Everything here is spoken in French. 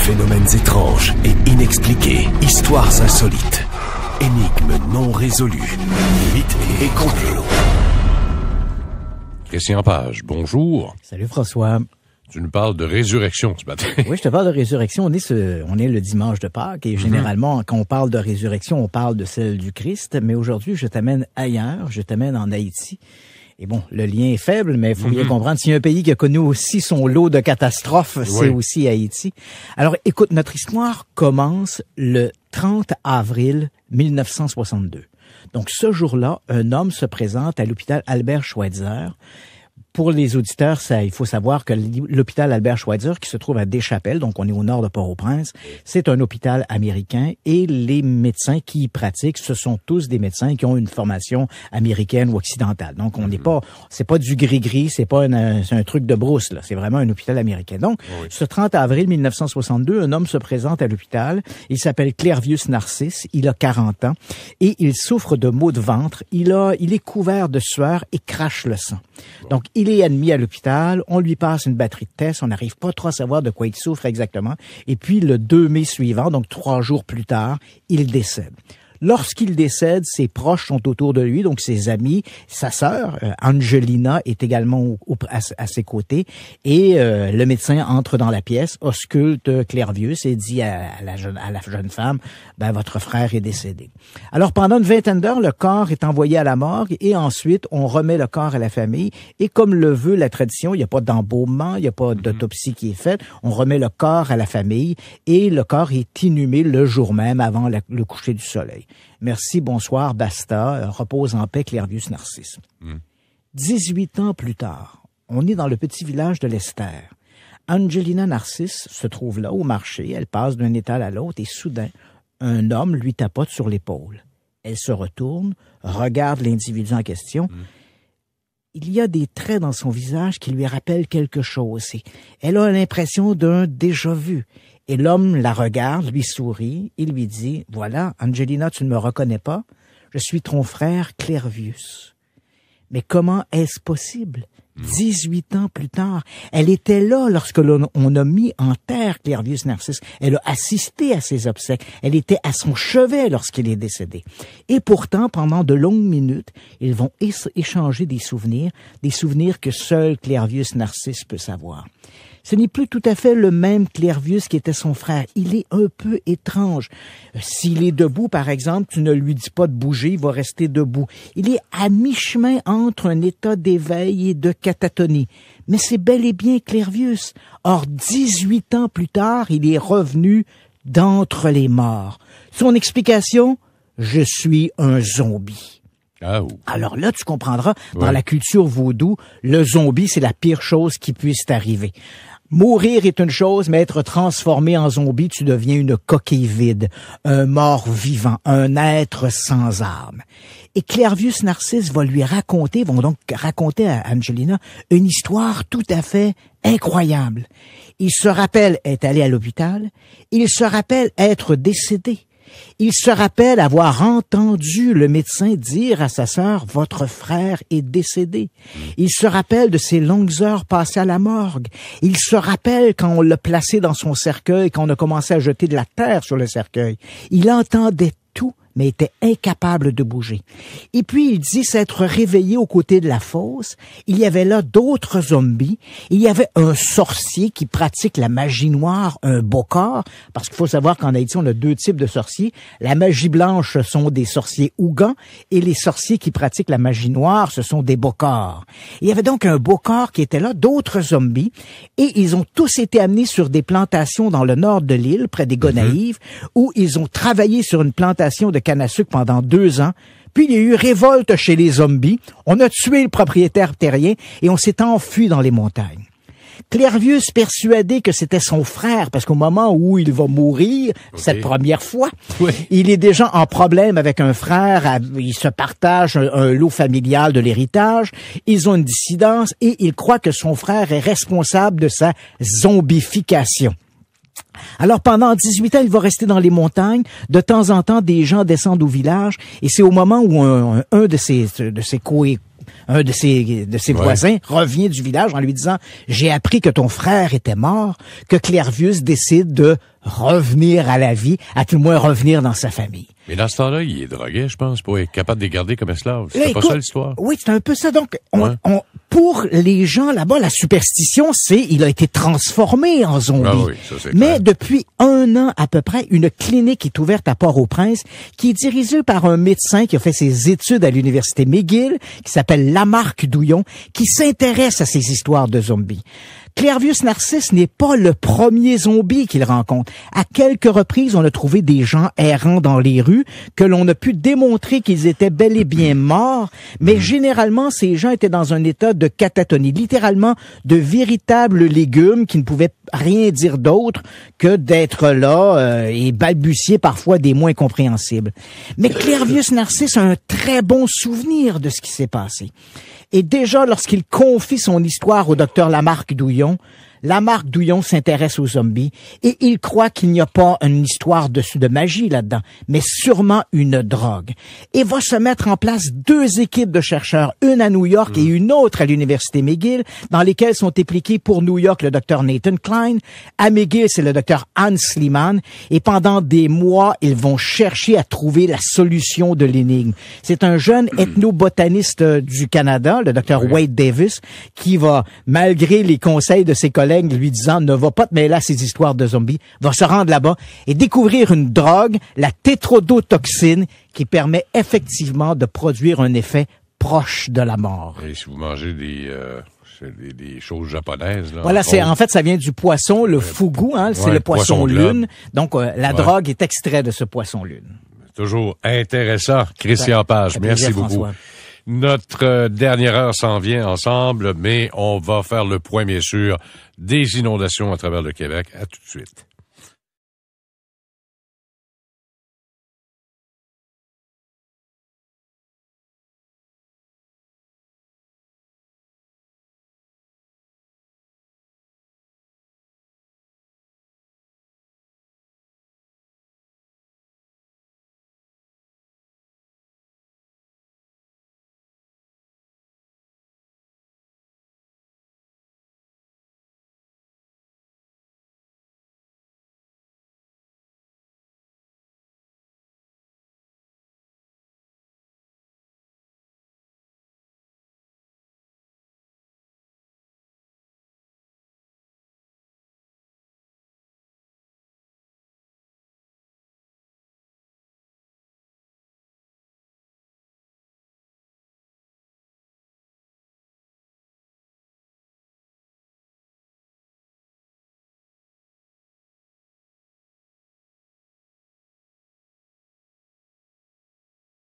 Phénomènes étranges et inexpliqués, histoires insolites, énigmes non résolues, mythes et complots. Christian Page, bonjour. Salut François. Tu nous parles de résurrection ce matin. Oui, je te parle de résurrection. On est le dimanche de Pâques et généralement, quand on parle de résurrection, on parle de celle du Christ. Mais aujourd'hui, je t'amène ailleurs. Je t'amène en Haïti. Et bon, le lien est faible, mais il faut bien comprendre, s'il y a un pays qui a connu aussi son lot de catastrophes, c'est aussi Haïti. Alors, écoute, notre histoire commence le 30 avril 1962. Donc, ce jour-là, un homme se présente à l'hôpital Albert Schweitzer. Pour les auditeurs, il faut savoir que l'hôpital Albert Schweitzer, qui se trouve à Deschapelles, donc on est au nord de Port-au-Prince, c'est un hôpital américain et les médecins qui y pratiquent, ce sont tous des médecins qui ont une formation américaine ou occidentale. Donc on n'est pas, c'est pas du gris-gris, c'est pas c'est un truc de brousse, là. C'est vraiment un hôpital américain. Donc, ce 30 avril 1962, un homme se présente à l'hôpital. Il s'appelle Clervius Narcisse. Il a 40 ans et il souffre de maux de ventre. Il est couvert de sueur et crache le sang. Donc, il est admis à l'hôpital, on lui passe une batterie de tests, on n'arrive pas trop à savoir de quoi il souffre exactement. Et puis, le 2 mai suivant, donc 3 jours plus tard, il décède. Lorsqu'il décède, ses proches sont autour de lui, donc ses amis, sa sœur, Angelina, est également à ses côtés. Et le médecin entre dans la pièce, ausculte Clervius et dit à la jeune femme, votre frère est décédé. Alors, pendant une vingtaine d'heures, le corps est envoyé à la morgue et ensuite, on remet le corps à la famille. Et comme le veut la tradition, il n'y a pas d'embaumement, il n'y a pas d'autopsie qui est faite, on remet le corps à la famille et le corps est inhumé le jour même avant le coucher du soleil. Merci, bonsoir, basta, repose en paix, Clervius Narcisse. 18 ans plus tard, on est dans le petit village de l'Esther. Angelina Narcisse se trouve là, au marché, elle passe d'un étal à l'autre et soudain, un homme lui tapote sur l'épaule. Elle se retourne, regarde l'individu en question. Il y a des traits dans son visage qui lui rappellent quelque chose. Elle a l'impression d'un déjà-vu. Et l'homme la regarde, lui sourit, il lui dit, « Voilà, Angelina, tu ne me reconnais pas? Je suis ton frère Clervius. » Mais comment est-ce possible? 18 ans plus tard, elle était là lorsque on a mis en terre Clervius Narcisse. Elle a assisté à ses obsèques. Elle était à son chevet lorsqu'il est décédé. Et pourtant, pendant de longues minutes, ils vont échanger des souvenirs que seul Clervius Narcisse peut savoir. Ce n'est plus tout à fait le même Clervius qui était son frère. Il est un peu étrange. S'il est debout, par exemple, tu ne lui dis pas de bouger, il va rester debout. Il est à mi-chemin entre un état d'éveil et de catatonie. Mais c'est bel et bien Clervius. Or, 18 ans plus tard, il est revenu d'entre les morts. Son explication, je suis un zombie. Alors là, tu comprendras, dans la culture vaudou, le zombie, c'est la pire chose qui puisse t'arriver. Mourir est une chose, mais être transformé en zombie, tu deviens une coquille vide, un mort vivant, un être sans âme. Et Clervius Narcisse vont donc raconter à Angelina une histoire tout à fait incroyable. Il se rappelle être allé à l'hôpital, il se rappelle être décédé. Il se rappelle avoir entendu le médecin dire à sa sœur, « Votre frère est décédé. » Il se rappelle de ses longues heures passées à la morgue. Il se rappelle quand on l'a placé dans son cercueil, quand on a commencé à jeter de la terre sur le cercueil. Il entendait tout, mais était incapable de bouger. Et puis, il dit s'être réveillé aux côtés de la fosse. Il y avait là d'autres zombies. Il y avait un sorcier qui pratique la magie noire, un bokor, parce qu'il faut savoir qu'en Haïti, on a 2 types de sorciers. La magie blanche, ce sont des sorciers ougans, et les sorciers qui pratiquent la magie noire, ce sont des bokors. Il y avait donc un bokor qui était là, d'autres zombies, et ils ont tous été amenés sur des plantations dans le nord de l'île, près des Gonaïves, où ils ont travaillé sur une plantation de canne à sucre pendant 2 ans. Puis il y a eu révolte chez les zombies. On a tué le propriétaire terrien et on s'est enfui dans les montagnes. Clervius, persuadé que c'était son frère, parce qu'au moment où il va mourir, cette première fois, il est déjà en problème avec un frère, ils se partagent un lot familial de l'héritage, ils ont une dissidence et il croit que son frère est responsable de sa zombification. Alors, pendant 18 ans, il va rester dans les montagnes. De temps en temps, des gens descendent au village. Et c'est au moment où un de ses un de ses voisins, revient du village en lui disant « J'ai appris que ton frère était mort », que Clervius décide de revenir à la vie, à tout le moins revenir dans sa famille. Mais dans ce temps-là, il est drogué, je pense, pour être capable de les garder comme esclaves. C'est pas ça l'histoire? Oui, c'est un peu ça. Donc, pour les gens là-bas, la superstition, c'est il a été transformé en zombie. Ah oui, ça, c'est Mais clair. depuis 1 an à peu près, une clinique est ouverte à Port-au-Prince qui est dirigée par un médecin qui a fait ses études à l'université McGill, qui s'appelle Lamarck Douillon, qui s'intéresse à ces histoires de zombies. Clervius Narcisse n'est pas le premier zombie qu'il rencontre. À quelques reprises, on a trouvé des gens errant dans les rues que l'on a pu démontrer qu'ils étaient bel et bien morts, mais généralement, ces gens étaient dans un état de catatonie, littéralement de véritables légumes qui ne pouvaient rien dire d'autre que d'être là et balbutier parfois des mots incompréhensibles. Mais Clervius Narcisse a un très bon souvenir de ce qui s'est passé. Et déjà, lorsqu'il confie son histoire au docteur Lamarck Douillon, Lamarck Douillon s'intéresse aux zombies et il croit qu'il n'y a pas une histoire de magie là-dedans, mais sûrement une drogue. Et va se mettre en place 2 équipes de chercheurs, une à New York et une autre à l'université McGill, dans lesquelles sont impliqués pour New York le docteur Nathan Klein, à McGill c'est le docteur Hans Liemann, et pendant des mois, ils vont chercher à trouver la solution de l'énigme. C'est un jeune ethnobotaniste du Canada, le docteur Wade Davis, qui va, malgré les conseils de ses collègues lui disant « Ne va pas te mêler à ces histoires de zombies », va se rendre là-bas et découvrir une drogue, la tétrodotoxine, qui permet effectivement de produire un effet proche de la mort. Et si vous mangez des choses japonaises, là. Voilà, en fait, ça vient du poisson, le fugu, hein, c'est le poisson lune. Donc, la drogue est extrait de ce poisson lune. Toujours intéressant. Christian Page, merci beaucoup. François. Notre dernière heure s'en vient ensemble, mais on va faire le point, bien sûr, des inondations à travers le Québec. À tout de suite.